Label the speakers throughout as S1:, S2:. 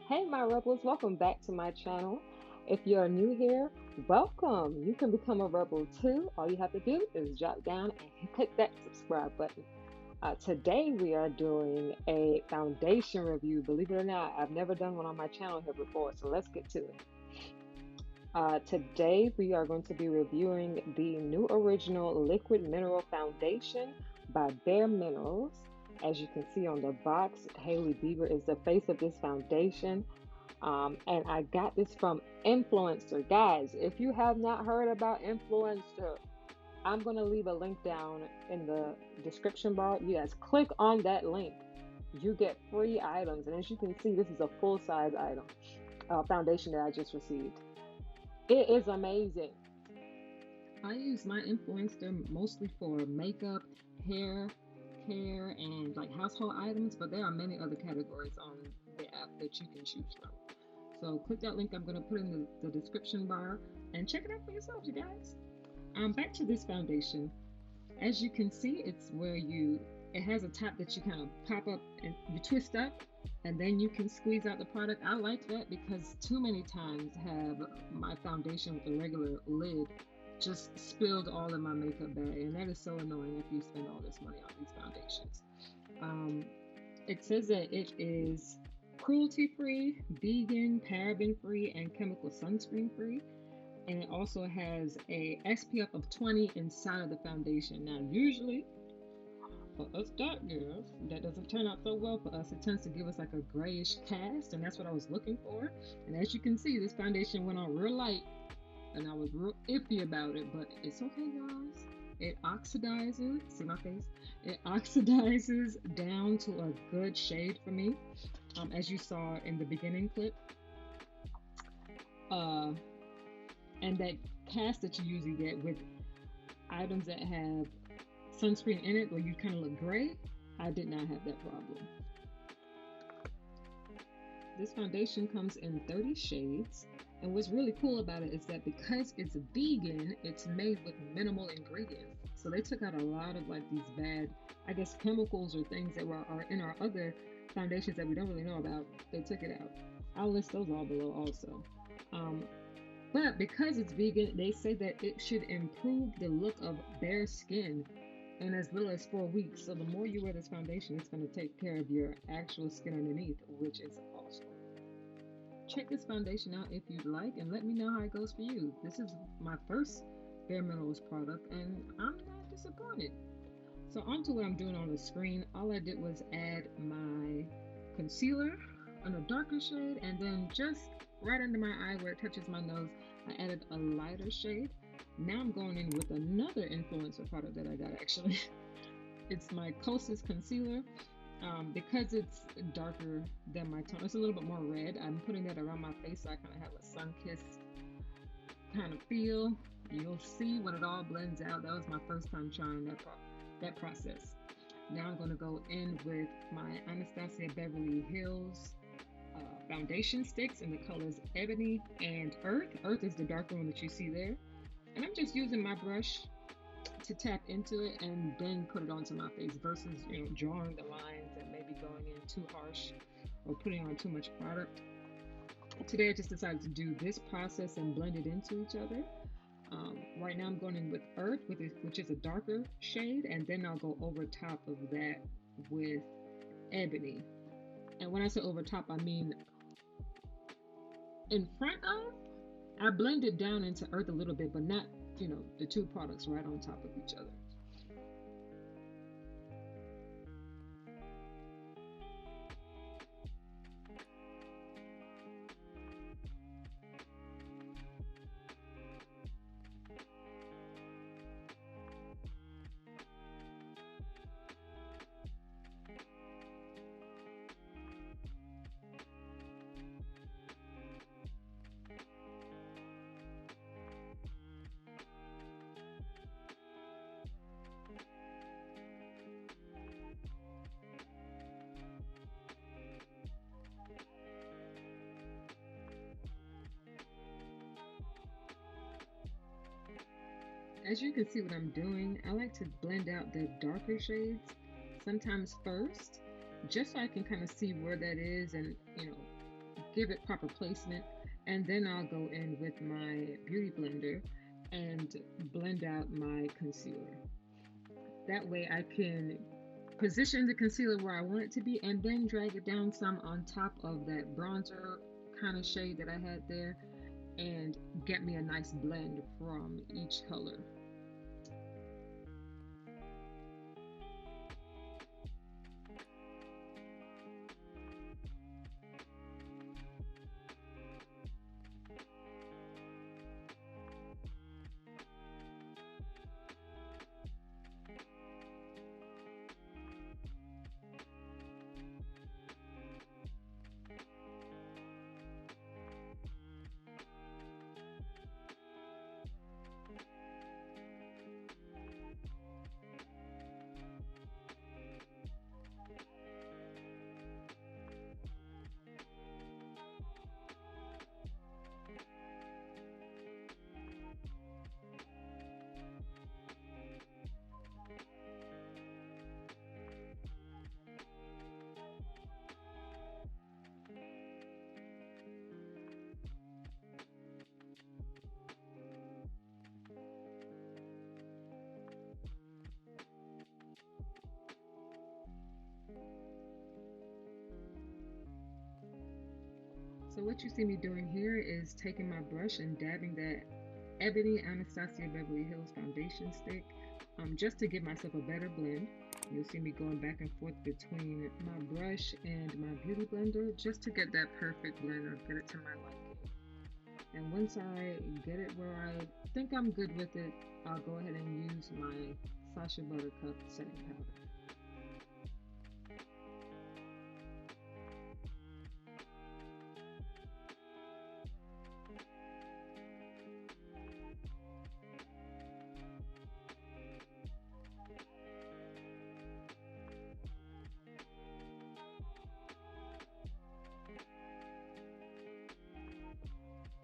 S1: Hey, my rebels, welcome back to my channel. If you're new here, welcome. You can become a rebel too. All you have to do is drop down and click that subscribe button. Today, we are doing a foundation review. Believe it or not, I've never done one on my channel here before, so let's get to it. Today, we are going to be reviewing the new original liquid mineral foundation by bareMinerals. As you can see on the box, Hailey Bieber is the face of this foundation. And I got this from Influenster. Guys, if you have not heard about Influencer, I'm going to leave a link down in the description bar. You guys click on that link. You get free items. And as you can see, this is a full size item, foundation that I just received. It is amazing. I use my Influencer mostly for makeup, hair care, and like household items, but there are many other categories on the app that you can choose from. So click that link I'm going to put in the description bar and check it out for yourselves, you guys. Back to this foundation. As you can see, it has a top that you kind of pop up and you twist up and then you can squeeze out the product. I like that because too many times have my foundation with a regular lid just spilled all in my makeup bag, and that is so annoying if you spend all this money on these foundations. It says that it is cruelty-free, vegan, paraben-free, and chemical sunscreen-free. And it also has a SPF of 20 inside of the foundation. Now, usually, for us dark girls, that doesn't turn out so well for us. It tends to give us like a grayish cast, and that's what I was looking for. And as you can see, this foundation went on real light, and I was real iffy about it, but it's okay, guys. It oxidizes, see my face? It oxidizes down to a good shade for me, as you saw in the beginning clip. Uh, and that cast that you usually get with items that have sunscreen in it where you kind of look gray, I did not have that problem. This foundation comes in 30 shades, and what's really cool about it is that because it's vegan, it's made with minimal ingredients. So they took out a lot of like these bad, I guess, chemicals or things that are in our other foundations that we don't really know about. They took it out. I'll list those all below also. But because it's vegan, they say that it should improve the look of bare skin in as little as 4 weeks. So the more you wear this foundation, it's going to take care of your actual skin underneath, which is awesome. Check this foundation out if you'd like, and let me know how it goes for you. This is my first bareMinerals product, and I'm not disappointed. So on to what I'm doing on the screen. All I did was add my concealer on a darker shade, and then just right under my eye where it touches my nose, I added a lighter shade. Now I'm going in with another Influencer product that I got actually. It's my Kosas concealer. Because it's darker than my tone, it's a little bit more red. I'm putting that around my face so I kind of have a sun-kissed kind of feel. You'll see when it all blends out. That was my first time trying that process. Now I'm going to go in with my Anastasia Beverly Hills foundation sticks in the colors Ebony and Earth. Earth is the darker one that you see there. And I'm just using my brush to tap into it and then put it onto my face versus, drawing the lines and maybe going in too harsh or putting on too much product. Today I just decided to do this process and blend it into each other. Right now I'm going in with Earth, which is a darker shade, and then I'll go over top of that with Ebony. And when I say over top, I mean in front of. I blend it down into Earth a little bit, but not, the two products right on top of each other. As you can see what I'm doing, I like to blend out the darker shades sometimes first, just so I can kind of see where that is and, give it proper placement, and then I'll go in with my beauty blender and blend out my concealer. That way I can position the concealer where I want it to be and then drag it down some on top of that bronzer kind of shade that I had there and get me a nice blend from each color. So what you see me doing here is taking my brush and dabbing that Ebony Anastasia Beverly Hills foundation stick just to give myself a better blend. You'll see me going back and forth between my brush and my beauty blender just to get that perfect blend or get it to my liking. And once I get it where I think I'm good with it, I'll go ahead and use my Sacha Buttercup setting powder.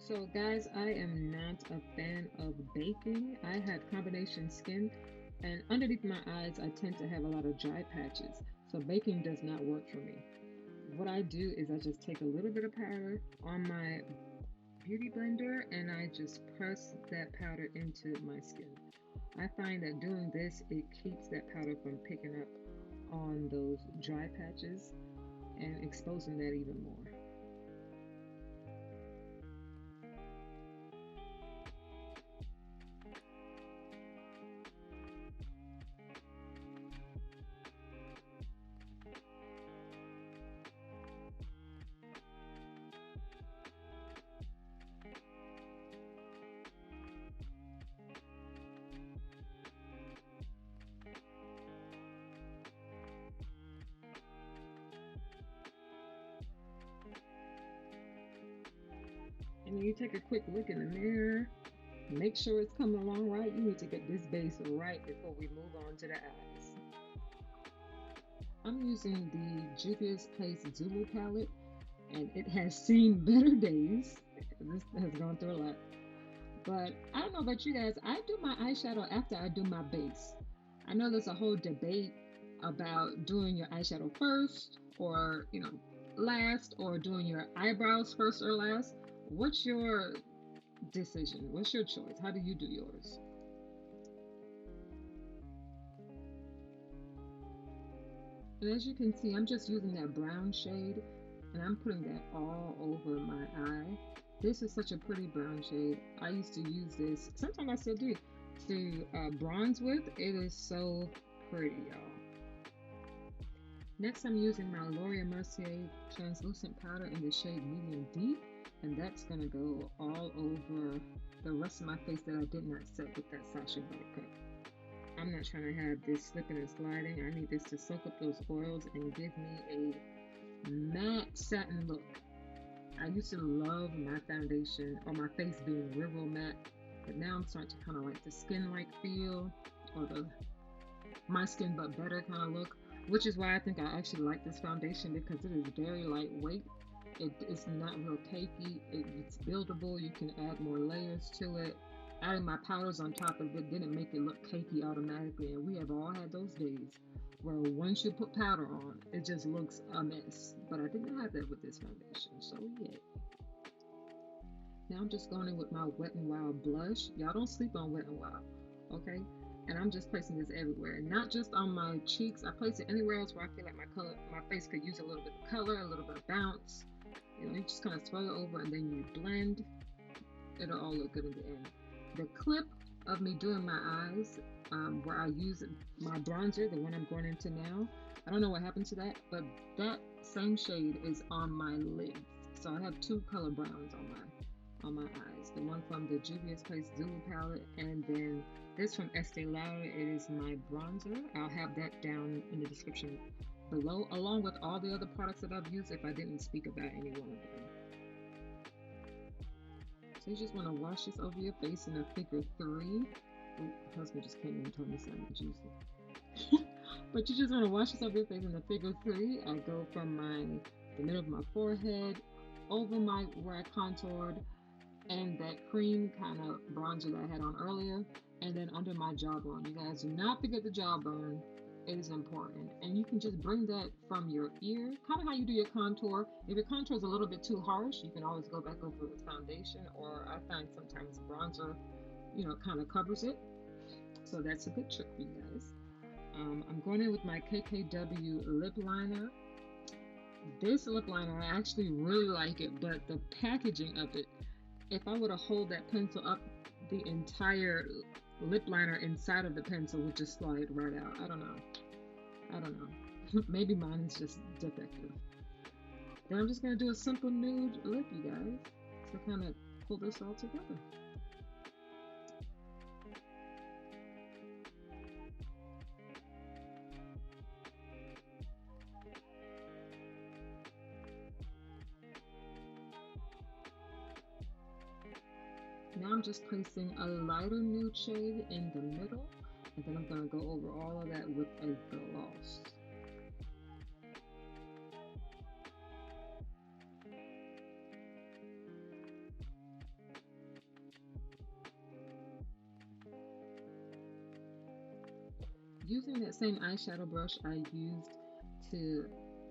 S1: So guys, I am not a fan of baking. I have combination skin, and underneath my eyes I tend to have a lot of dry patches. So baking does not work for me. What I do is I just take a little bit of powder on my beauty blender and I just press that powder into my skin. I find that doing this, it keeps that powder from picking up on those dry patches and exposing that even more. And you take a quick look in the mirror, make sure it's coming along right. You need to get this base right before we move on to the eyes. I'm using the Juvia's Place Zulu palette, and it has seen better days. This has gone through a lot. But I don't know about you guys, I do my eyeshadow after I do my base. I know there's a whole debate about doing your eyeshadow first or, last, or doing your eyebrows first or last. What's your decision? What's your choice? How do you do yours? And as you can see, I'm just using that brown shade and I'm putting that all over my eye. This is such a pretty brown shade. I used to use this, sometimes I still do, to bronze with. It is so pretty, y'all. Next, I'm using my Laura Mercier translucent powder in the shade Medium Deep, and that's going to go all over the rest of my face that I did not set with that Sacha Buttercup. I'm not trying to have this slipping and sliding. I need this to soak up those oils and give me a matte satin look. I used to love my foundation or my face being real matte, but now I'm starting to kind of like the skin-like feel, or the my skin but better kind of look, which is why I think I actually like this foundation, because it is very lightweight. It's not real cakey. It's buildable. You can add more layers to it. adding my powders on top of it didn't make it look cakey automatically. And we have all had those days where once you put powder on, it just looks a mess. But I didn't have that with this foundation. So yeah. Now I'm just going in with my Wet n Wild blush. Y'all don't sleep on Wet n Wild, okay? And I'm just placing this everywhere, not just on my cheeks. I place it anywhere else where I feel like my face could use a little bit of color, a little bit of bounce. You know, you just kind of swirl it over and then you blend. It'll all look good in the end. The clip of me doing my eyes, where I use my bronzer, the one I'm going into now, I don't know what happened to that, but that same shade is on my lids. So I have two color browns on my eyes. The one from the Juvia's Place Zulu palette, and then this from Estee Lauder. It is my bronzer. I'll have that down in the description below, along with all the other products that I've used if I didn't speak about any one of them. So you just want to wash this over your face in a figure 3. Oh, my husband just came in and told me something juicy. But you just want to wash this over your face in a figure 3. I go from the middle of my forehead over where I contoured, and that cream kind of bronzer that I had on earlier, and then under my jawbone. You guys do not forget the jawbone. It is important. And you can just bring that from your ear, kind of how you do your contour. If your contour is a little bit too harsh, you can always go back over with foundation, or I find sometimes bronzer, you know, kind of covers it. So that's a good trick for you guys. I'm going in with my KKW lip liner. This lip liner, I actually really like it, but the packaging of it, if I were to hold that pencil up, the entire lip liner inside of the pencil would just slide right out. I don't know. Maybe mine is just defective. Then I'm just going to do a simple nude lip, you guys, to kind of pull this all together. Now I'm just placing a lighter nude shade in the middle, and then I'm going to go over all of that with a gloss. Using that same eyeshadow brush I used to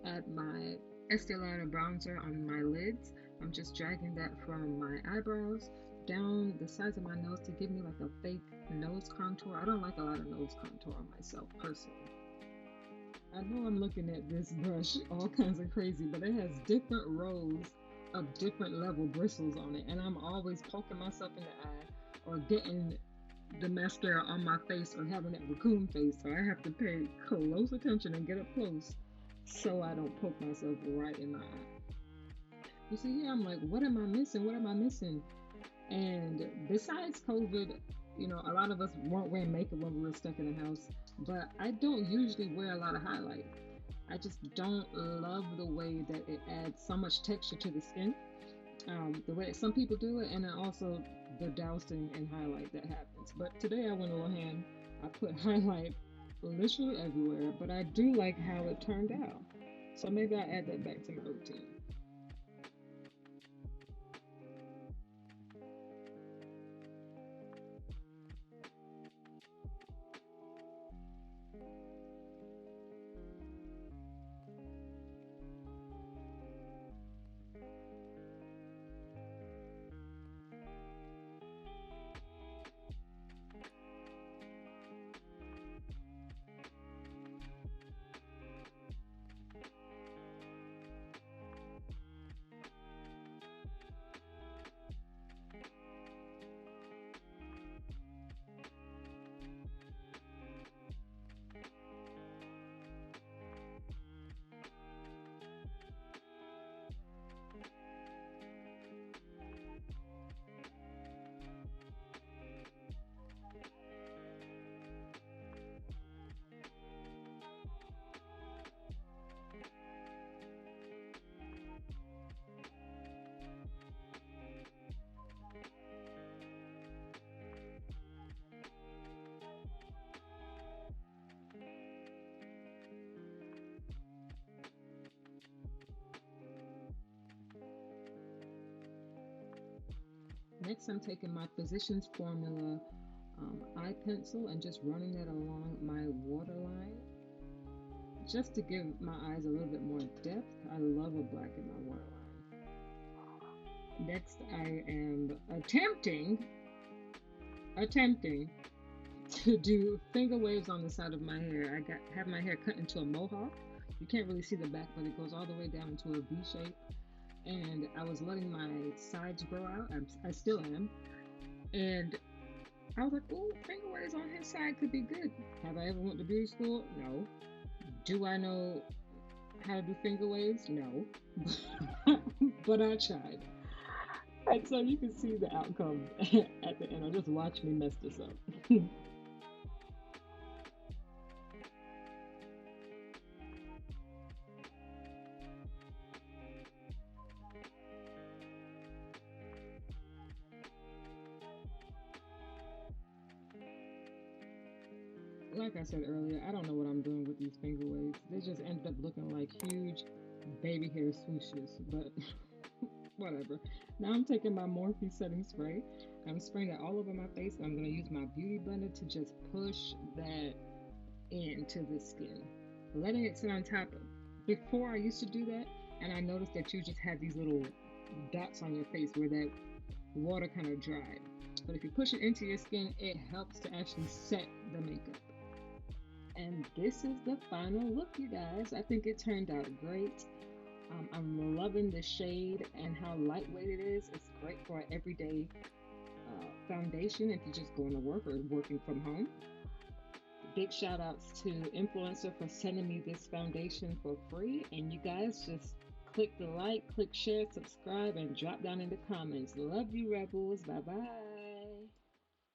S1: add my Estee Lauder bronzer on my lids, I'm just dragging that from my eyebrows down the sides of my nose to give me like a fake nose contour. I don't like a lot of nose contour on myself personally. I know I'm looking at this brush all kinds of crazy, but it has different rows of different level bristles on it, and I'm always poking myself in the eye or getting the mascara on my face or having that raccoon face, so I have to pay close attention and get up close so I don't poke myself right in my eye. You see here, I'm like, what am I missing? What am I missing? And besides COVID, you know, a lot of us weren't wearing makeup when we were stuck in the house, but I don't usually wear a lot of highlight. I just don't love the way that it adds so much texture to the skin, the way some people do it, and then also the dousing and highlight that happens. But today I went a little hand. I put highlight literally everywhere, but I do like how it turned out. So maybe I'll add that back to my routine. Next, I'm taking my Physicians Formula eye pencil and just running that along my waterline just to give my eyes a little bit more depth. I love a black in my waterline. Next, I am attempting to do finger waves on the side of my hair. Have my hair cut into a mohawk. You can't really see the back, but it goes all the way down into a V shape. And I was letting my sides grow out. I still am. And I was like, oh, finger waves on his side could be good. Have I ever went to beauty school? No. Do I know how to do finger waves? No. But I tried. And so you can see the outcome at the end. Or just watch me mess this up. Like I said earlier, I don't know what I'm doing with these finger waves. They just ended up looking like huge baby hair swooshes, but whatever. Now I'm taking my Morphe setting spray. I'm spraying it all over my face. I'm going to use my beauty blender to just push that into the skin, letting it sit on top. Before I used to do that, and I noticed that you just had these little dots on your face where that water kind of dried. But if you push it into your skin, it helps to actually set the makeup. And this is the final look, you guys. I think it turned out great. I'm loving the shade and how lightweight it is. It's great for an everyday foundation if you're just going to work or working from home. Big shout outs to Influencer for sending me this foundation for free. And you guys just click the like, click share, subscribe, and drop down in the comments. Love you, Rebels. Bye bye.